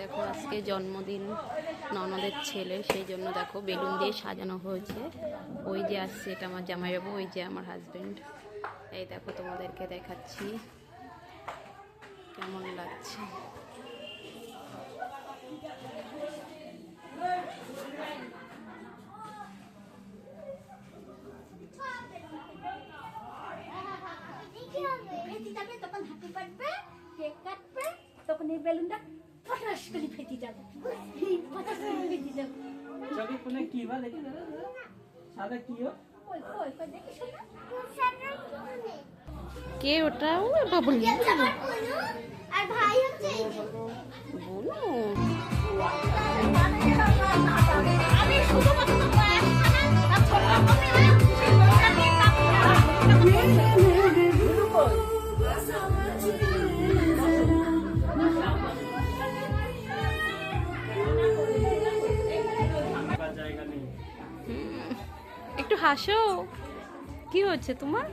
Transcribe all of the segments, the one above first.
দেখো আজকে জন্মদিন ননদের ছেলে, সেই জন্য দেখো বেলুন দিয়ে সাজানো হয়েছে। ওই যে আসছে, এটা আমার জামাইবাবু, ওই যে আমার হাজবেন্ড। এই দেখো তোমাদেরকে দেখাচ্ছি কেমন লাগছে। তখন এই বেলুনটা ফটাস করে ফেটে যাবে, ফটাস করে ফেটে যাবে। চোখে কোনে কি বা দেখি দাদা সাদা কি ও কই কই কই দেখি শোনা। কে ওটা? ও বাবুল আর ভাই হচ্ছে বলো। আমি শুধুমাত্র একটু হাসো, কি হচ্ছে তোমার?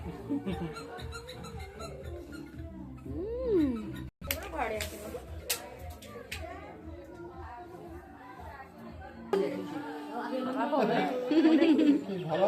ভালো